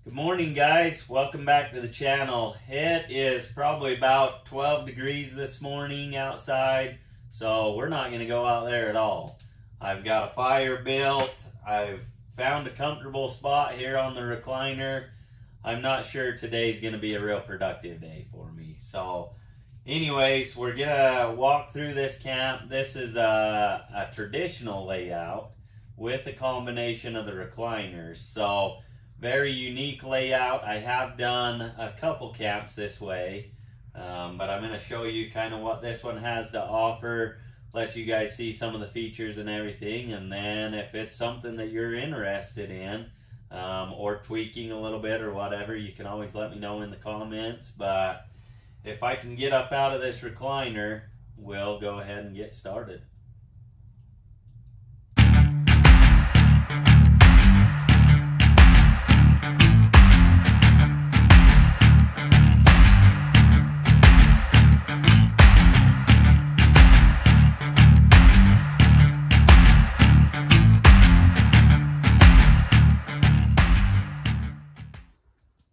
Good morning, guys. Welcome back to the channel. It is probably about 12 degrees this morning outside, so we're not going to go out there at all. I've got a fire built. I've found a comfortable spot here on the recliner. I'm not sure today's going to be a real productive day for me. So anyways, we're going to walk through this camp. This is a traditional layout with a combination of the recliners. So very unique layout. I have done a couple camps this way, but I'm going to show you kind of what this one has to offer, let you guys see some of the features and everything, and then if it's something that you're interested in or tweaking a little bit or whatever, you can always let me know in the comments. But if I can get up out of this recliner, we'll go ahead and get started.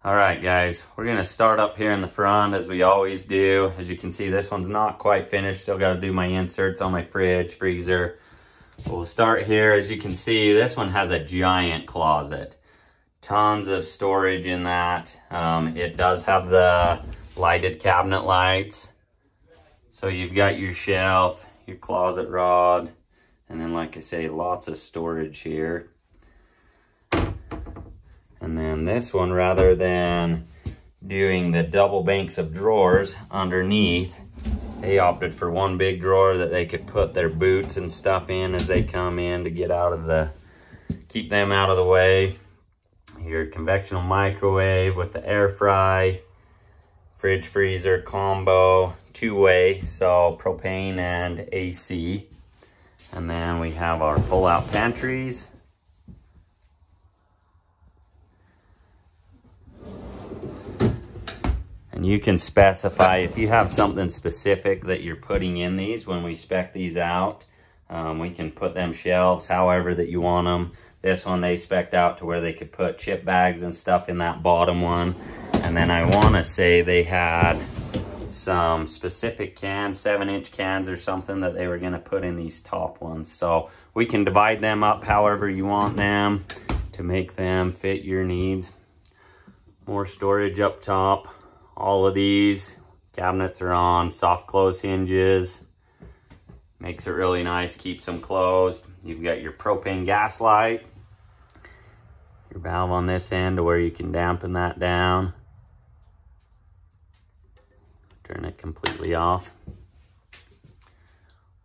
Alright guys, we're going to start up here in the front as we always do. As you can see, this one's not quite finished. Still got to do my inserts on my fridge, freezer. We'll start here. As you can see, this one has a giant closet. Tons of storage in that. It does have the lighted cabinet lights. So you've got your shelf, your closet rod, and then like I say, lots of storage here. And then this one, rather than doing the double banks of drawers underneath, they opted for one big drawer that they could put their boots and stuff in as they come in to get out of the, keep them out of the way. Your convectional microwave with the air fry, fridge freezer combo, two-way, so propane and AC. And then we have our pull-out pantries. And you can specify if you have something specific that you're putting in these. When we spec these out, we can put them shelves however that you want them. This one they spec'd out to where they could put chip bags and stuff in that bottom one. And then I want to say they had some specific cans, 7-inch cans or something, that they were going to put in these top ones. So we can divide them up however you want them to make them fit your needs. More storage up top. All of these cabinets are on soft close hinges. Makes it really nice, keeps them closed. You've got your propane gas light. Your valve on this end to where you can dampen that down. Turn it completely off.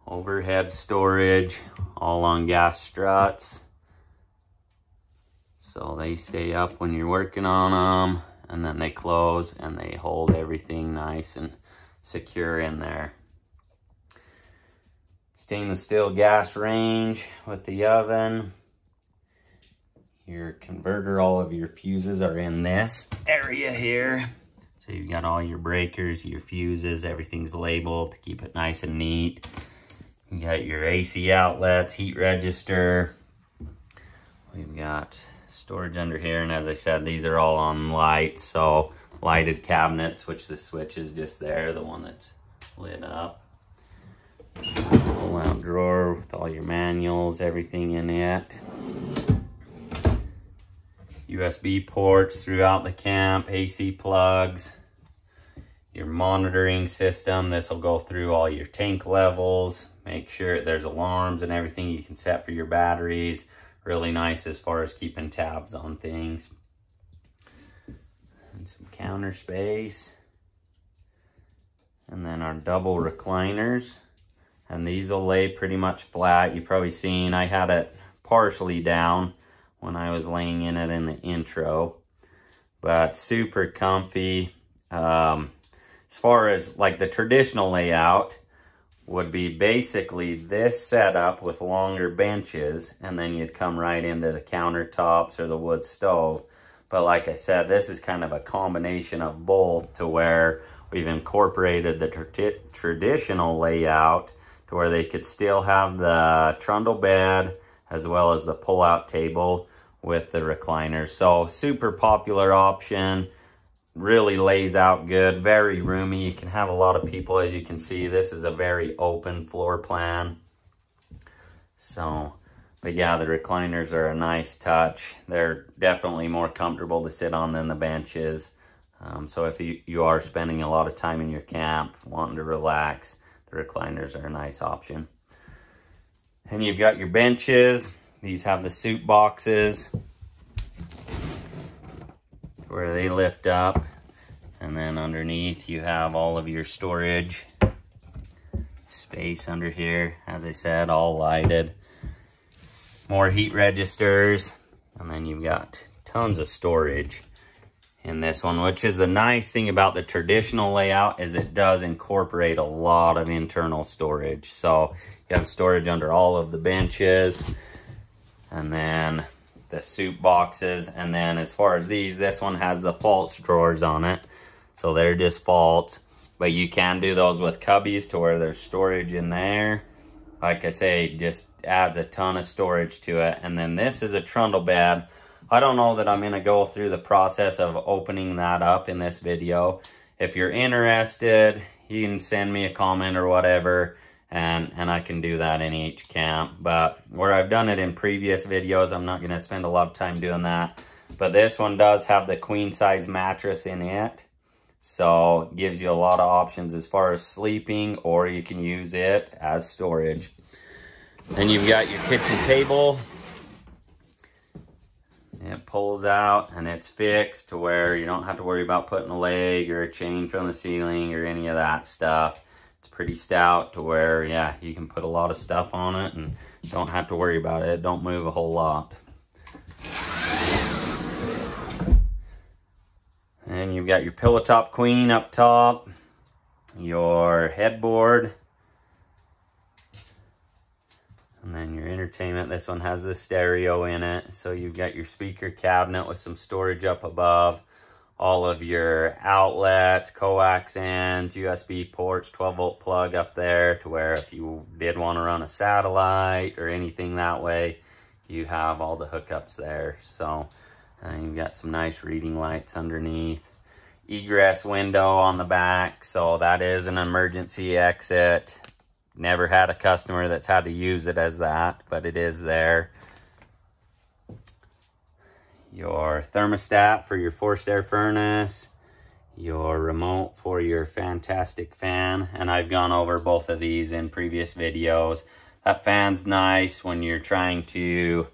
Overhead storage, all on gas struts. So they stay up when you're working on them. And then they close and they hold everything nice and secure in there. Stainless steel gas range with the oven. Your converter, all of your fuses are in this area here. So you've got all your breakers, your fuses, everything's labeled to keep it nice and neat. You got your AC outlets, heat register. We've got storage under here, and as I said, these are all on lights, so lighted cabinets, which the switch is just there, the one that's lit up. Pull out drawer with all your manuals, everything in it. USB ports throughout the camp, AC plugs. Your monitoring system, this will go through all your tank levels, make sure there's alarms and everything you can set for your batteries. Really nice as far as keeping tabs on things. And some counter space. And then our double recliners. And these will lay pretty much flat. You've probably seen I had it partially down when I was laying in it in the intro. But super comfy. As far as like the traditional layout, would be basically this setup with longer benches, and then you'd come right into the countertops or the wood stove. But like I said, this is kind of a combination of both, to where we've incorporated the traditional layout to where they could still have the trundle bed as well as the pull-out table with the recliners. So super popular option. Really lays out good, very roomy. You can have a lot of people. As you can see, this is a very open floor plan. So, but yeah, the recliners are a nice touch. They're definitely more comfortable to sit on than the benches. So if you are spending a lot of time in your camp, wanting to relax, the recliners are a nice option. And you've got your benches. These have the soup boxes where they lift up, and then underneath you have all of your storage space under here. As I said, all lighted. More heat registers, and then you've got tons of storage in this one, which is the nice thing about the traditional layout is it does incorporate a lot of internal storage. So you have storage under all of the benches, and then the soup boxes, and then as far as this one has the false drawers on it, so they're just false, but you can do those with cubbies to where there's storage in there. Like I say, just adds a ton of storage to it. And then this is a trundle bed. I don't know that I'm going to go through the process of opening that up in this video. If you're interested, you can send me a comment or whatever, and I can do that in each camp. But where I've done it in previous videos, I'm not going to spend a lot of time doing that. But this one does have the queen size mattress in it, so it gives you a lot of options as far as sleeping, or you can use it as storage. Then you've got your kitchen table. It pulls out and it's fixed to where you don't have to worry about putting a leg or a chain from the ceiling or any of that stuff. It's pretty stout to where, yeah, you can put a lot of stuff on it and don't have to worry about it. It don't move a whole lot. And you've got your pillow top queen up top, your headboard, and then your entertainment. This one has the stereo in it. So you've got your speaker cabinet with some storage up above, all of your outlets, coax ends, USB ports, 12-volt plug up there to where if you did want to run a satellite or anything that way, you have all the hookups there. So you've got some nice reading lights underneath. Egress window on the back, so that is an emergency exit. Never had a customer that's had to use it as that, but it is there. Your thermostat for your forced air furnace, your remote for your fantastic fan, and I've gone over both of these in previous videos. That fan's nice when you're trying to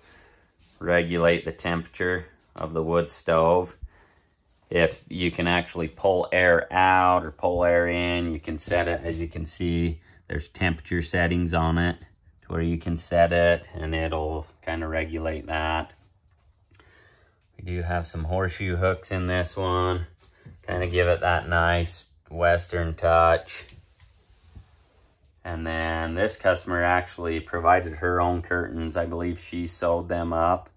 regulate the temperature of the wood stove. If you can actually pull air out or pull air in, you can set it. As you can see, there's temperature settings on it to where you can set it and it'll kind of regulate that. We do have some horseshoe hooks in this one, kind of give it that nice Western touch. And then this customer actually provided her own curtains. I believe she sewed them up,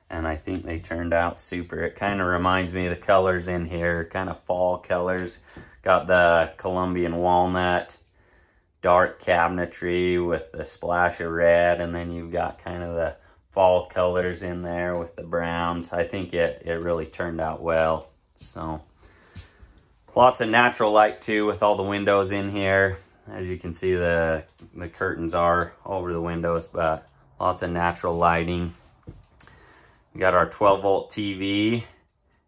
and I think they turned out super. It kind of reminds me of the colors in here, kind of fall colors. Got the Colombian walnut, dark cabinetry with the splash of red, and then you've got kind of the fall colors in there with the browns. I think it really turned out well. So lots of natural light too with all the windows in here. As you can see, the curtains are over the windows, but lots of natural lighting. We got our 12-volt TV,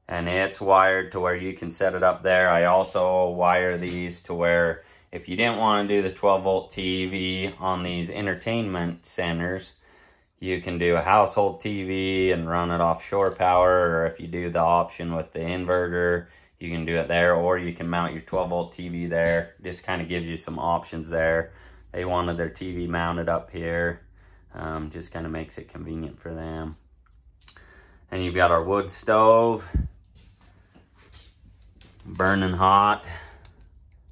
and it's wired to where you can set it up there. I also wire these to where if you didn't want to do the 12-volt TV on these entertainment centers, you can do a household TV and run it off shore power, or if you do the option with the inverter, you can do it there, or you can mount your 12-volt TV there. Just kind of gives you some options there. They wanted their TV mounted up here. Just kind of makes it convenient for them. And you've got our wood stove, burning hot.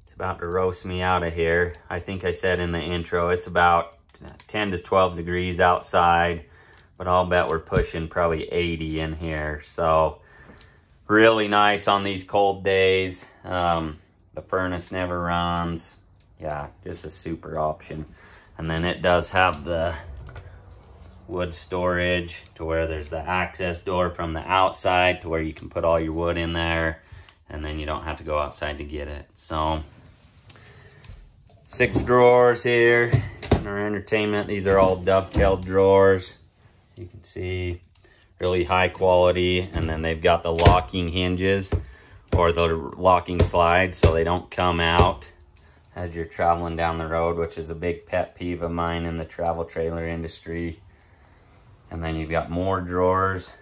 It's about to roast me out of here. I think I said in the intro, it's about 10 to 12 degrees outside, but I'll bet we're pushing probably 80 in here. So really nice on these cold days. The furnace never runs. Yeah, just a super option. And then it does have the wood storage to where there's the access door from the outside to where you can put all your wood in there, and then you don't have to go outside to get it. So 6 drawers here in our entertainment. These are all dovetailed drawers. You can see really high quality, and then they've got the locking hinges or the locking slides so they don't come out as you're traveling down the road, which is a big pet peeve of mine in the travel trailer industry. And then you've got more drawers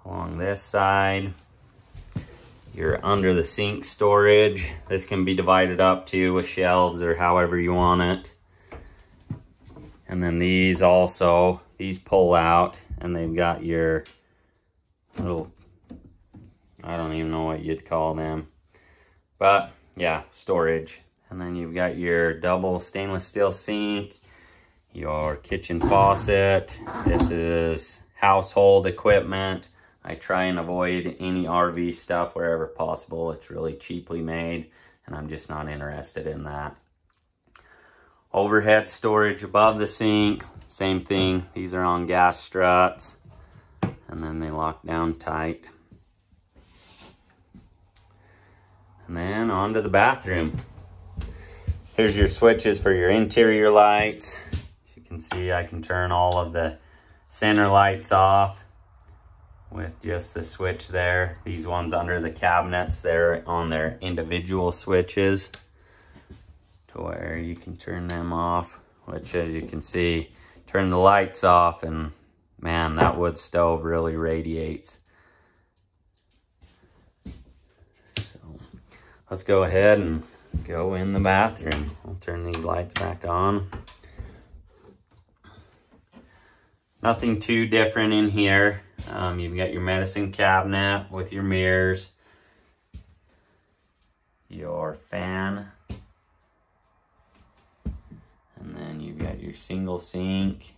along this side. Your under the sink storage. This can be divided up too with shelves or however you want it. And then these also, these pull out, and they've got your little, I don't even know what you'd call them, but yeah, storage. And then you've got your double stainless steel sink, your kitchen faucet. This is household equipment. I try and avoid any RV stuff wherever possible. It's really cheaply made, and I'm just not interested in that. Overhead storage above the sink, same thing. These are on gas struts, and then they lock down tight. And then onto the bathroom. Here's your switches for your interior lights. As you can see, I can turn all of the center lights off with just the switch there. These ones under the cabinets, they're on their individual switches to where you can turn them off, which, as you can see, turn the lights off, and man, that wood stove really radiates. So let's go ahead and go in the bathroom. I'll turn these lights back on. Nothing too different in here. You've got your medicine cabinet with your mirrors, your fan, and then you've got your single sink,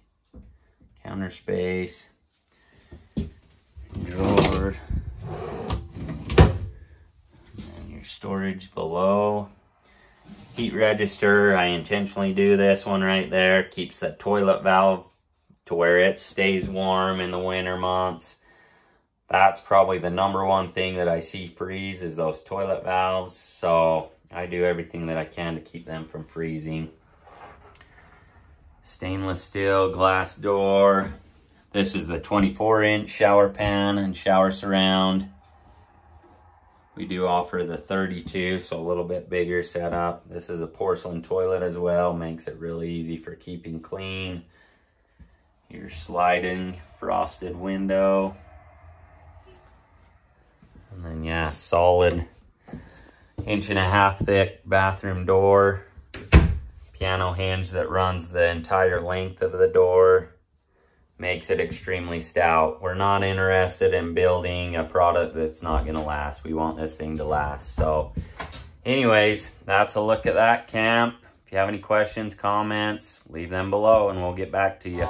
counter space, drawer, and then your storage below. Heat register, I intentionally do this one right there. Keeps that toilet valve to where it stays warm in the winter months. That's probably the #1 thing that I see freeze is those toilet valves. So I do everything that I can to keep them from freezing. Stainless steel glass door. This is the 24-inch shower pan and shower surround. We do offer the 32, so a little bit bigger setup. This is a porcelain toilet as well. Makes it really easy for keeping clean. Your sliding frosted window. And then, yeah, solid 1.5 inch thick bathroom door. Piano hinge that runs the entire length of the door. Makes it extremely stout. We're not interested in building a product that's not gonna last. We want this thing to last. So anyways, that's a look at that camp. If you have any questions, comments, leave them below and we'll get back to you.